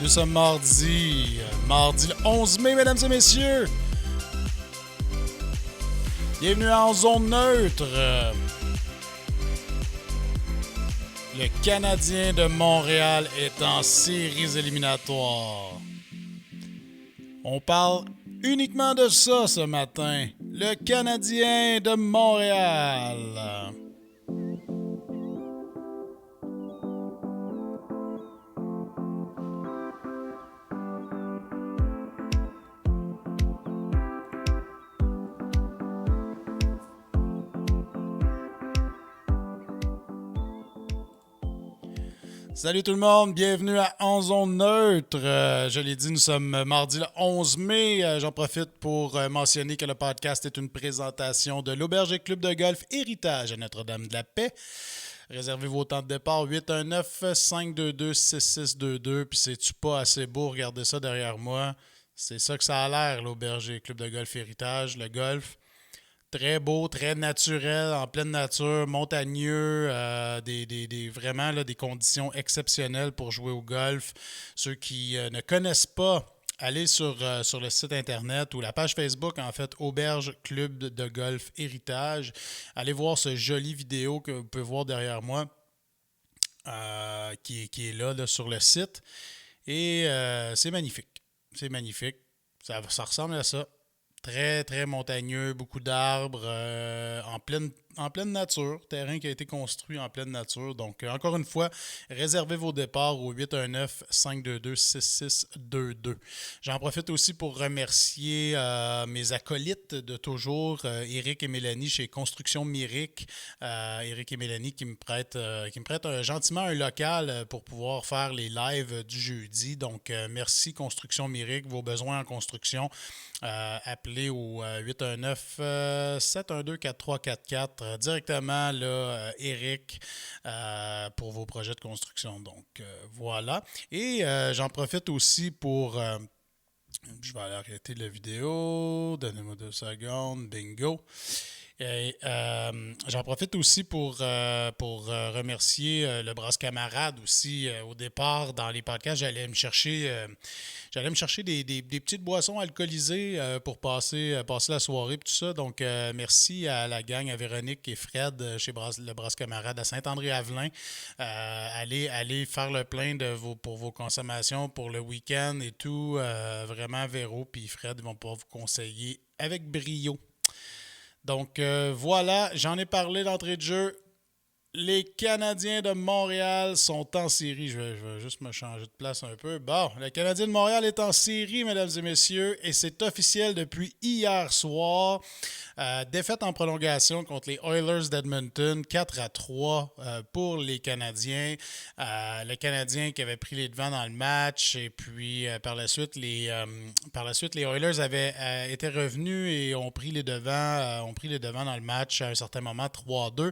Nous sommes mardi le 11 mai, mesdames et messieurs. Bienvenue en zone neutre. Le Canadien de Montréal est en séries éliminatoires. On parle uniquement de ça ce matin. Le Canadien de Montréal. Salut tout le monde, bienvenue à En Zone Neutre. Je l'ai dit, nous sommes mardi le 11 mai. J'en profite pour mentionner que le podcast est une présentation de l'Auberge et Club de Golf Héritage à Notre-Dame-de-la-Paix. Réservez vos temps de départ 819-522-6622. Puis c'est-tu pas assez beau, regardez ça derrière moi. C'est ça que ça a l'air, l'Auberge et Club de Golf Héritage, le golf. Très beau, très naturel, en pleine nature, montagneux, vraiment là, des conditions exceptionnelles pour jouer au golf. Ceux qui ne connaissent pas, allez sur le site internet ou la page Facebook, en fait, Auberge Club de Golf Héritage. Allez voir ce joli vidéo que vous pouvez voir derrière moi, qui est là sur le site. Et c'est magnifique. C'est magnifique. Ça ressemble à ça. Très, très montagneux, beaucoup d'arbres, en pleine nature, terrain qui a été construit en pleine nature. Donc, encore une fois, réservez vos départs au 819-522-6622. J'en profite aussi pour remercier mes acolytes de toujours, Éric et Mélanie chez Construction Myrick. Éric et Mélanie qui me prêtent gentiment un local pour pouvoir faire les lives du jeudi. Donc, merci Construction Myrick. Vos besoins en construction, appelez au 819-712-4344 directement là, Eric pour vos projets de construction. Donc voilà. Et j'en profite aussi pour je vais aller arrêter la vidéo. Donnez-moi 2 secondes. Bingo. Et, j'en profite aussi pour remercier le Brasse Camarade aussi. Au départ, dans les podcasts, j'allais me chercher des petites boissons alcoolisées pour passer la soirée et tout ça. Donc, merci à la gang, à Véronique et Fred chez le Brasse Camarade à Saint-André-Avelin. Allez faire le plein pour vos consommations pour le week-end et tout. Vraiment, Véro et Fred vont pouvoir vous conseiller avec brio. Donc voilà, j'en ai parlé d'entrée de jeu. Les Canadiens de Montréal sont en série. Je vais juste me changer de place un peu. Bon, le Canadien de Montréal est en série, mesdames et messieurs, et c'est officiel depuis hier soir. Défaite en prolongation contre les Oilers d'Edmonton, 4-3 pour les Canadiens. Le Canadien qui avait pris les devants dans le match, et puis par la suite, les Oilers avaient été revenus et ont pris les devants dans le match à un certain moment, 3-2.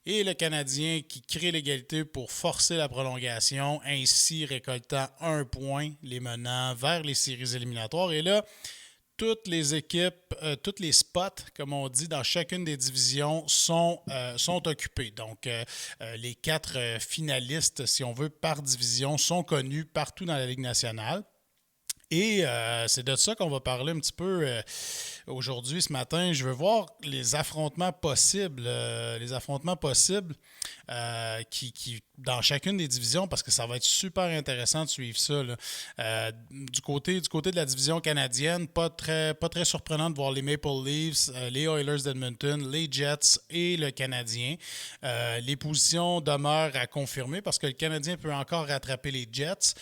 Et le Canadien qui crée l'égalité pour forcer la prolongation, ainsi récoltant 1 point, les menant vers les séries éliminatoires. Et là, toutes les équipes, tous les spots, comme on dit, dans chacune des divisions sont occupés. Donc, les 4 finalistes, si on veut, par division, sont connus partout dans la Ligue nationale. Et c'est de ça qu'on va parler un petit peu aujourd'hui, ce matin. Je veux voir les affrontements possibles. Qui dans chacune des divisions, parce que ça va être super intéressant de suivre ça. Du côté de la division canadienne, pas très surprenant de voir les Maple Leafs, les Oilers d'Edmonton, les Jets et le Canadien. Les positions demeurent à confirmer parce que le Canadien peut encore rattraper les Jets.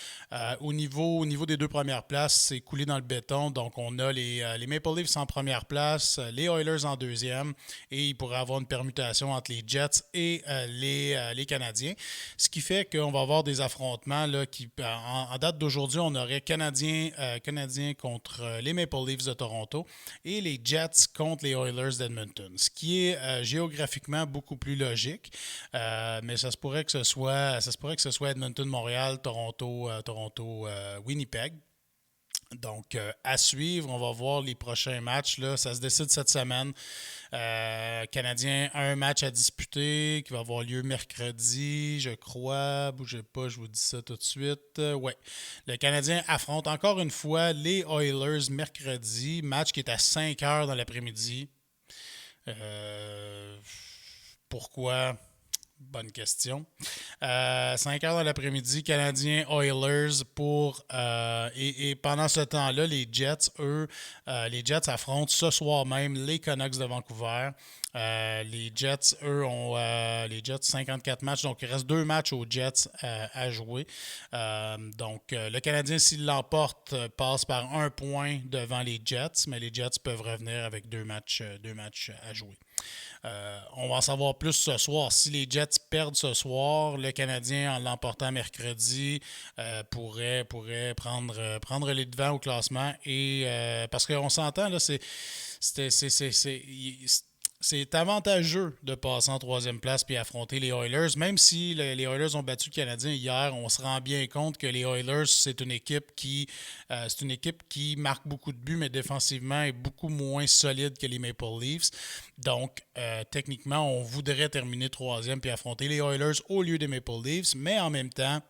Au niveau des 2 premières places, c'est coulé dans le béton. Donc, on a les Maple Leafs en première place, les Oilers en deuxième, et il pourrait y avoir une permutation entre les Jets et les Canadiens. Ce qui fait qu'on va avoir des affrontements là, qui, en date d'aujourd'hui, on aurait Canadiens contre les Maple Leafs de Toronto et les Jets contre les Oilers d'Edmonton. Ce qui est géographiquement beaucoup plus logique, mais ça se pourrait que ce soit Edmonton-Montréal, Toronto-Winnipeg. Donc, à suivre, on va voir les prochains matchs. Là. Ça se décide cette semaine. Canadien a un match à disputer qui va avoir lieu mercredi, je crois. Bougez pas, je vous dis ça tout de suite. Ouais. Le Canadien affronte encore une fois les Oilers mercredi. Match qui est à 5 heures dans l'après-midi. Pourquoi? Bonne question. 5 heures dans l'après-midi, Canadiens Oilers et pendant ce temps-là, les Jets affrontent ce soir même les Canucks de Vancouver. Les Jets, les Jets 54 matchs, donc il reste 2 matchs aux Jets à jouer. Le Canadien, s'il l'emporte, passe par 1 point devant les Jets, mais les Jets peuvent revenir avec 2 matchs à jouer. On va en savoir plus ce soir. Si les Jets perdent ce soir, le Canadien, en l'emportant mercredi, pourrait prendre les devants au classement. Parce qu'on s'entend, là, c'est avantageux de passer en troisième place puis affronter les Oilers. Même si les Oilers ont battu le Canadien hier, on se rend bien compte que les Oilers, c'est une équipe qui marque beaucoup de buts, mais défensivement est beaucoup moins solide que les Maple Leafs. Donc, techniquement, on voudrait terminer troisième puis affronter les Oilers au lieu des Maple Leafs, mais en même temps,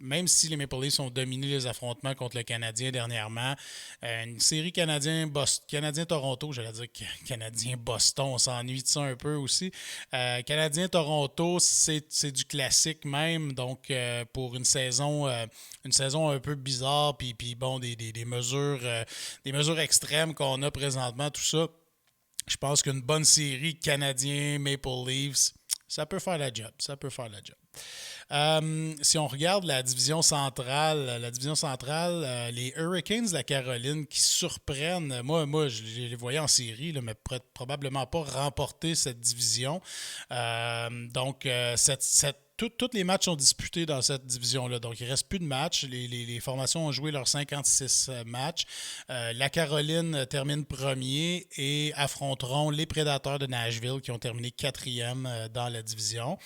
même si les Maple Leafs ont dominé les affrontements contre le Canadien dernièrement, une série Canadien-Toronto, j'allais dire Canadien-Boston, on s'ennuie de ça un peu aussi. Canadien-Toronto, c'est du classique même, donc pour une saison un peu bizarre, puis bon, des mesures extrêmes qu'on a présentement, tout ça. Je pense qu'une bonne série Canadien-Maple Leafs, ça peut faire la job. Si on regarde la division centrale, les Hurricanes de la Caroline qui surprennent, moi je les voyais en série, là, mais probablement pas remporter cette division. Tous les matchs sont disputés dans cette division-là. Donc, il ne reste plus de matchs. Les formations ont joué leurs 56 matchs. La Caroline termine premier et affronteront les Prédateurs de Nashville qui ont terminé quatrième dans la division.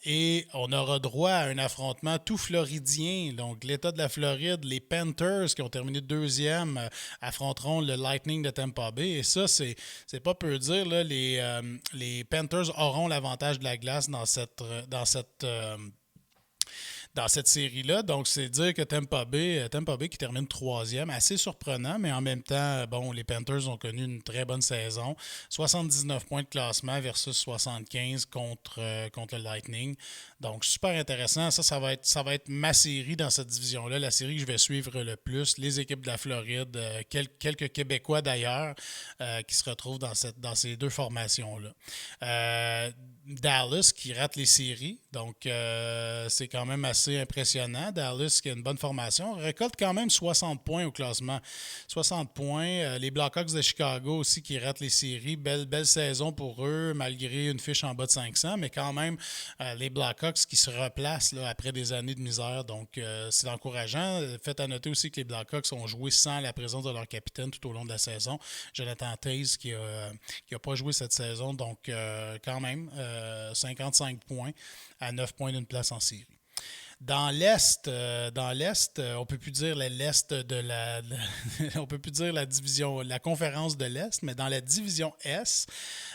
Et on aura droit à un affrontement tout floridien. Donc, l'État de la Floride, les Panthers qui ont terminé deuxième affronteront le Lightning de Tampa Bay. Et ça, c'est pas peu dire. Là, les Panthers auront l'avantage de la glace dans cette série-là. Donc, c'est dire que Tampa Bay qui termine troisième, assez surprenant, mais en même temps, bon, les Panthers ont connu une très bonne saison. 79 points de classement versus 75 contre le Lightning. Donc, super intéressant. Ça va être ma série dans cette division-là, la série que je vais suivre le plus. Les équipes de la Floride, quelques Québécois d'ailleurs, qui se retrouvent dans ces deux formations-là. Dallas qui rate les séries, donc c'est quand même assez impressionnant. Dallas qui a une bonne formation, récolte quand même 60 points au classement. 60 points. Les Blackhawks de Chicago aussi qui ratent les séries. Belle saison pour eux, malgré une fiche en bas de 500, mais quand même les Blackhawks qui se replacent là, après des années de misère. Donc c'est encourageant. Faites à noter aussi que les Blackhawks ont joué sans la présence de leur capitaine tout au long de la saison. Jonathan Toews qui a pas joué cette saison, donc quand même 55 points à 9 points d'une place en série. Dans l'Est, on peut plus dire l'Est on peut plus dire la division, la conférence de l'Est, mais dans la division Est,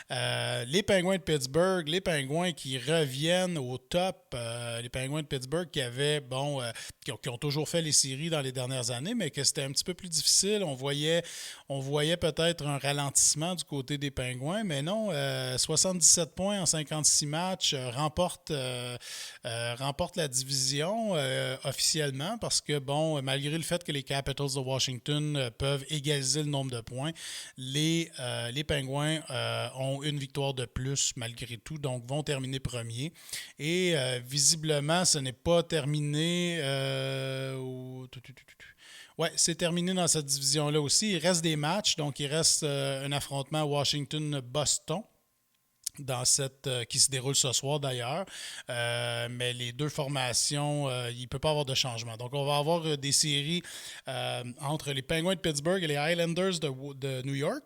les Penguins de Pittsburgh, les Penguins qui reviennent au top, les Penguins de Pittsburgh qui ont toujours fait les séries dans les dernières années, mais que c'était un petit peu plus difficile. On voyait peut-être un ralentissement du côté des Penguins, mais non, 77 points en 56 matchs, remporte la division officiellement parce que, bon, malgré le fait que les Capitals de Washington peuvent égaliser le nombre de points, les Penguins ont une victoire de plus malgré tout, donc vont terminer premier. Et visiblement, ce n'est pas terminé Ouais, c'est terminé dans cette division-là aussi. Il reste des matchs, donc il reste un affrontement Washington-Boston qui se déroule ce soir d'ailleurs. Mais les deux formations, il ne peut pas avoir de changement. Donc, on va avoir des séries entre les Penguins de Pittsburgh et les Islanders de New York.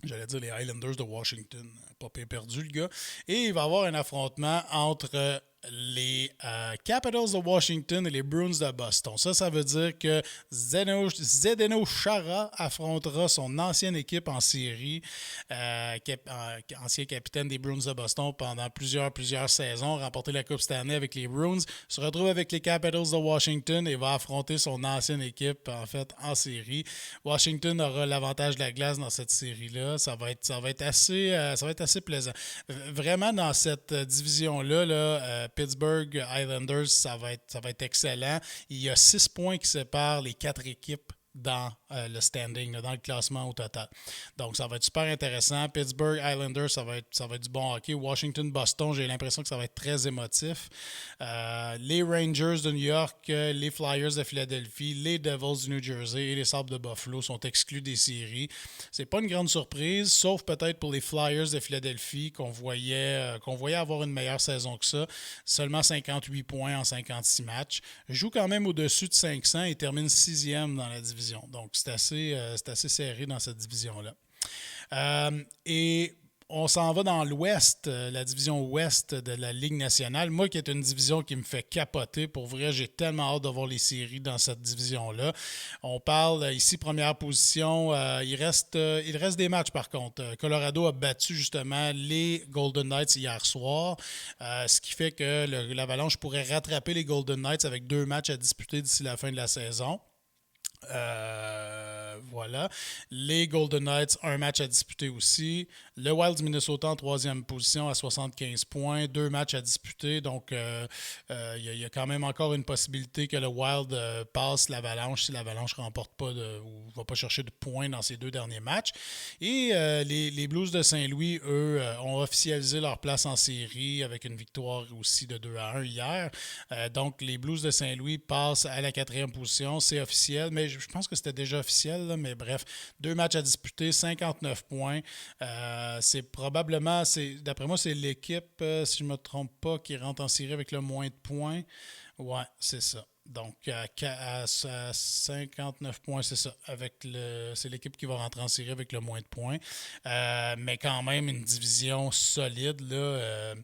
J'allais dire les Islanders de Washington. Pas perdu, le gars. Et il va y avoir un affrontement entre les Capitals de Washington et les Bruins de Boston. Ça veut dire que Zdeno Chara affrontera son ancienne équipe en série, ancien capitaine des Bruins de Boston pendant plusieurs saisons, remporté la Coupe Stanley avec les Bruins, se retrouve avec les Capitals de Washington et va affronter son ancienne équipe en fait en série. Washington aura l'avantage de la glace dans cette série-là. Ça va être assez plaisant. Vraiment dans cette division-là, Pittsburgh Islanders, ça va être excellent. Il y a 6 points qui séparent les 4 équipes dans le standing, dans le classement au total. Donc, ça va être super intéressant. Pittsburgh Islanders, ça va être du bon hockey. Washington-Boston, j'ai l'impression que ça va être très émotif. Les Rangers de New York, les Flyers de Philadelphie, les Devils du New Jersey et les Sabres de Buffalo sont exclus des séries. C'est pas une grande surprise, sauf peut-être pour les Flyers de Philadelphie qu'on voyait avoir une meilleure saison que ça. Seulement 58 points en 56 matchs. Joue quand même au-dessus de 500 et termine 6e dans la division. Donc, c'est assez serré dans cette division-là. Et on s'en va dans l'Ouest, la division Ouest de la Ligue nationale. Moi, qui est une division qui me fait capoter. Pour vrai, j'ai tellement hâte de voir les séries dans cette division-là. On parle ici, première position. Il reste des matchs, par contre. Colorado a battu justement les Golden Knights hier soir, ce qui fait que l'Avalanche pourrait rattraper les Golden Knights avec 2 matchs à disputer d'ici la fin de la saison. Voilà. Les Golden Knights, un match à disputer aussi. Le Wild du Minnesota en 3e position à 75 points, 2 matchs à disputer. Donc, il y a quand même encore une possibilité que le Wild passe l'Avalanche si l'Avalanche ne remporte pas ou ne va pas chercher de points dans ces 2 derniers matchs. Et les Blues de Saint-Louis, eux, ont officialisé leur place en série avec une victoire aussi de 2-1 hier. Donc, les Blues de Saint-Louis passent à la 4e position. C'est officiel, mais je pense que c'était déjà officiel, là, mais bref, 2 matchs à disputer, 59 points. C'est probablement, d'après moi, c'est l'équipe, si je ne me trompe pas, qui rentre en série avec le moins de points. Ouais, c'est ça. Donc, à 59 points, c'est ça. C'est l'équipe qui va rentrer en série avec le moins de points. Mais quand même, une division solide, là.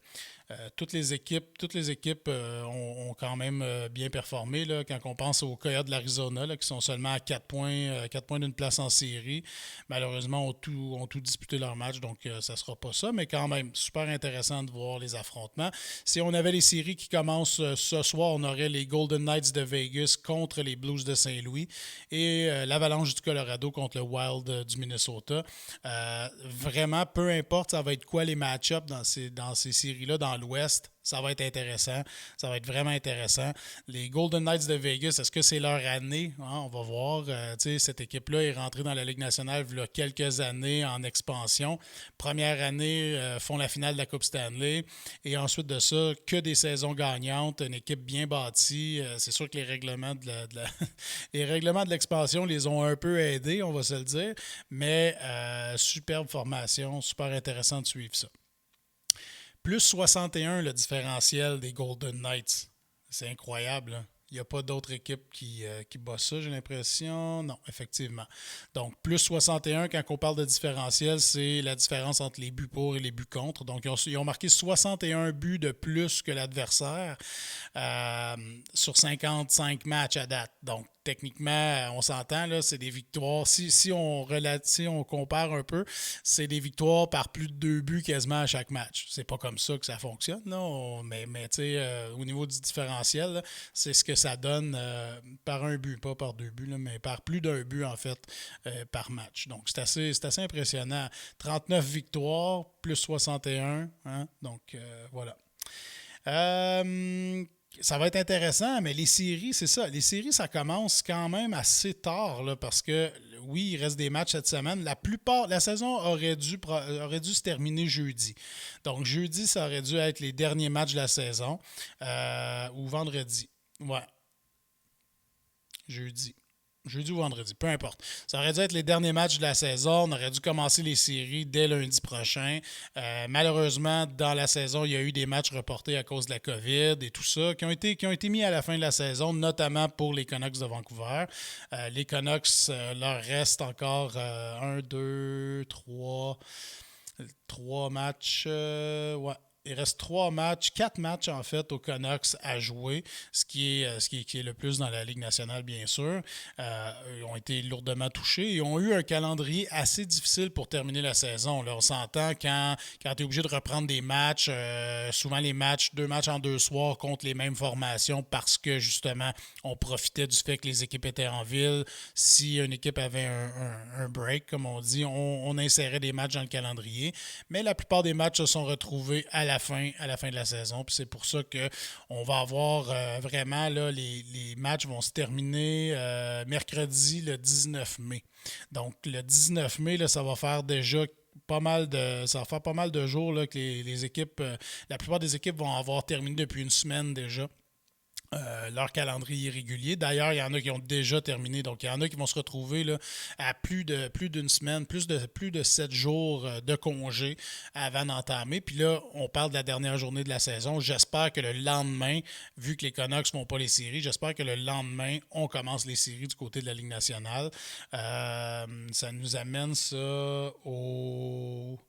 Toutes les équipes ont quand même bien performé. Là, quand on pense aux Coyotes de l'Arizona, là, qui sont seulement à 4 points d'une place en série, malheureusement, ont tout disputé leur match, donc ça ne sera pas ça. Mais quand même, super intéressant de voir les affrontements. Si on avait les séries qui commencent ce soir, on aurait les Golden Knights de Vegas contre les Blues de Saint-Louis et l'Avalanche du Colorado contre le Wild du Minnesota. Vraiment, peu importe, ça va être quoi les match-ups dans ces séries-là, dans l'Ouest, ça va être intéressant. Ça va être vraiment intéressant. Les Golden Knights de Vegas, est-ce que c'est leur année? On va voir. Cette équipe-là est rentrée dans la Ligue nationale il y a quelques années en expansion. Première année, font la finale de la Coupe Stanley. Et ensuite de ça, que des saisons gagnantes. Une équipe bien bâtie. C'est sûr que les règlements les règlements de l'expansion les ont un peu aidés, on va se le dire. Mais superbe formation. Super intéressant de suivre ça. Plus 61 le différentiel des Golden Knights. C'est incroyable. Hein? Il n'y a pas d'autre équipe qui bat ça, j'ai l'impression. Non, effectivement. Donc, plus 61, quand on parle de différentiel, c'est la différence entre les buts pour et les buts contre. Donc, ils ont marqué 61 buts de plus que l'adversaire sur 55 matchs à date. Donc, techniquement, on s'entend, là, c'est des victoires. Si on compare un peu, c'est des victoires par plus de 2 buts quasiment à chaque match. C'est pas comme ça que ça fonctionne, là. Mais tu sais, au niveau du différentiel, là, c'est ce que ça donne par un but, pas par 2 buts, là, mais par plus d'un but, en fait, par match. Donc, c'est assez impressionnant. 39 victoires, plus 61. Hein? Donc, voilà. Ça va être intéressant, mais les séries, c'est ça. Les séries, ça commence quand même assez tard, là, parce que, oui, il reste des matchs cette semaine. La saison aurait dû se terminer jeudi. Donc, jeudi, ça aurait dû être les derniers matchs de la saison, ou vendredi. Ouais, jeudi. Jeudi ou vendredi, peu importe. Ça aurait dû être les derniers matchs de la saison. On aurait dû commencer les séries dès lundi prochain. Malheureusement, dans la saison, il y a eu des matchs reportés à cause de la COVID et tout ça, qui ont été mis à la fin de la saison, notamment pour les Canucks de Vancouver. Les Canucks, leur reste encore 1, 2, 3 matchs. Ouais. il reste 4 matchs en fait aux Canucks à jouer, ce qui est le plus dans la Ligue nationale, bien sûr. Ils ont été lourdement touchés. Ils ont eu un calendrier assez difficile pour terminer la saison. Là, on s'entend quand tu es obligé de reprendre des matchs, souvent les matchs, 2 matchs en 2 soirs contre les mêmes formations parce que justement, on profitait du fait que les équipes étaient en ville. Si une équipe avait un break, comme on dit, on insérait des matchs dans le calendrier. Mais la plupart des matchs se sont retrouvés à la fin de la saison. Puis c'est pour ça qu'on va avoir vraiment, là, les matchs vont se terminer mercredi le 19 mai. Donc le 19 mai, là, ça va faire pas mal de jours là, que les équipes, la plupart des équipes vont avoir terminé depuis une semaine déjà. Leur calendrier régulier. D'ailleurs, il y en a qui ont déjà terminé. Donc, il y en a qui vont se retrouver là, à plus d'une semaine, plus de 7 jours de congé avant d'entamer. Puis là, on parle de la dernière journée de la saison. J'espère que le lendemain, vu que les Canucks ne font pas les séries, j'espère que le lendemain, on commence les séries du côté de la Ligue nationale. Ça nous amène ça au...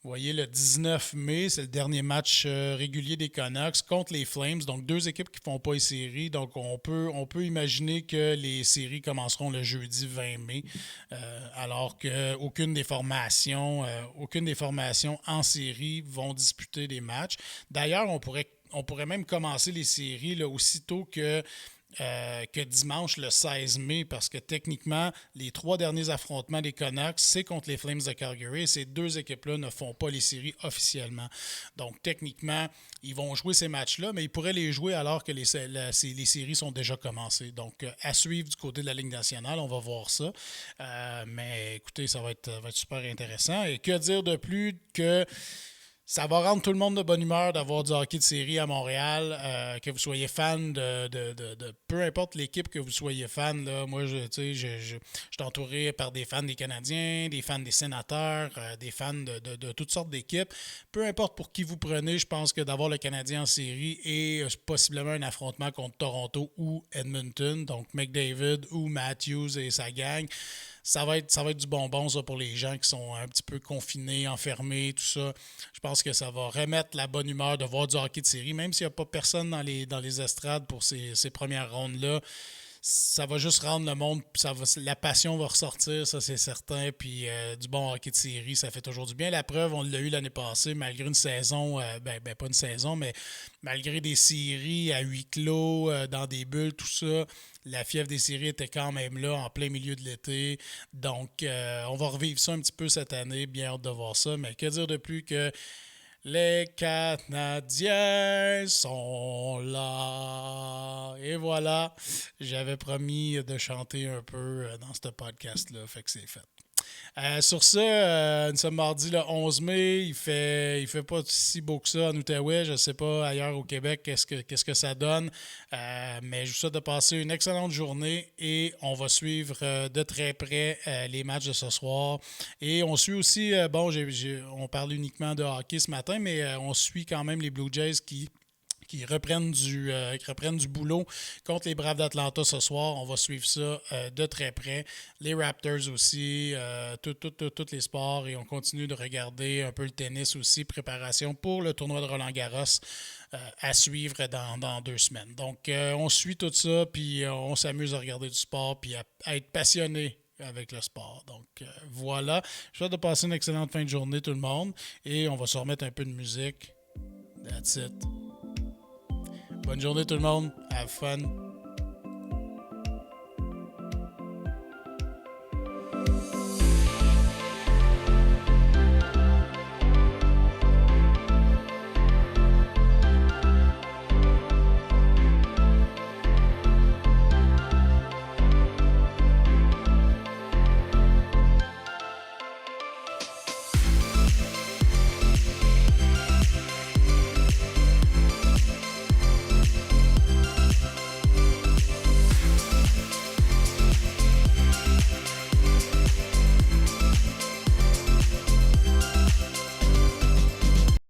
Vous voyez, le 19 mai, c'est le dernier match régulier des Canucks contre les Flames. Donc, 2 équipes qui ne font pas les séries. Donc, on peut imaginer que les séries commenceront le jeudi 20 mai, alors qu'aucune des formations en série vont disputer des matchs. D'ailleurs, on pourrait même commencer les séries là, aussitôt que dimanche le 16 mai, parce que techniquement, les 3 derniers affrontements des Canucks, c'est contre les Flames de Calgary et ces 2 équipes-là ne font pas les séries officiellement. Donc, techniquement, ils vont jouer ces matchs-là, mais ils pourraient les jouer alors que les séries sont déjà commencées. Donc, à suivre du côté de la Ligue nationale, on va voir ça. Mais écoutez, ça va être super intéressant. Et que dire de plus que... Ça va rendre tout le monde de bonne humeur d'avoir du hockey de série à Montréal, que vous soyez fan de peu importe l'équipe que vous soyez fan. Là, moi, je suis entouré par des fans des Canadiens, des fans des Sénateurs, des fans de toutes sortes d'équipes. Peu importe pour qui vous prenez, je pense que d'avoir le Canadien en série et possiblement un affrontement contre Toronto ou Edmonton, donc McDavid ou Matthews et sa gang, ça va être du bonbon ça, pour les gens qui sont un petit peu confinés, enfermés, tout ça. Je pense que ça va remettre la bonne humeur de voir du hockey de série, même s'il n'y a pas personne dans les estrades pour ces premières rondes-là. Ça va juste rendre le monde, la passion va ressortir, ça c'est certain, puis du bon hockey de série, ça fait toujours du bien. La preuve, on l'a eu l'année passée, malgré une saison, pas une saison, mais malgré des séries à huis clos, dans des bulles, tout ça, la fièvre des séries était quand même là, en plein milieu de l'été. Donc, on va revivre ça un petit peu cette année, bien hâte de voir ça, mais que dire de plus que les Canadiens sont là. Et voilà, j'avais promis de chanter un peu dans ce podcast-là, fait que c'est fait. Sur ça, nous sommes mardi le 11 mai. Il fait pas si beau que ça en Outaouais. Je ne sais pas ailleurs au Québec qu'est-ce que ça donne. Mais je vous souhaite de passer une excellente journée et on va suivre de très près les matchs de ce soir. Et on suit aussi, on parle uniquement de hockey ce matin, mais on suit quand même les Blue Jays qui reprennent du boulot contre les Braves d'Atlanta ce soir. On va suivre ça de très près. Les Raptors aussi, tous les sports. Et on continue de regarder un peu le tennis aussi. Préparation pour le tournoi de Roland-Garros à suivre dans 2 semaines. Donc, on suit tout ça, puis on s'amuse à regarder du sport, puis à être passionné avec le sport. Donc, voilà. Je souhaite de passer une excellente fin de journée, tout le monde. Et on va se remettre un peu de musique. That's it. Bonne journée tout le monde. Have fun.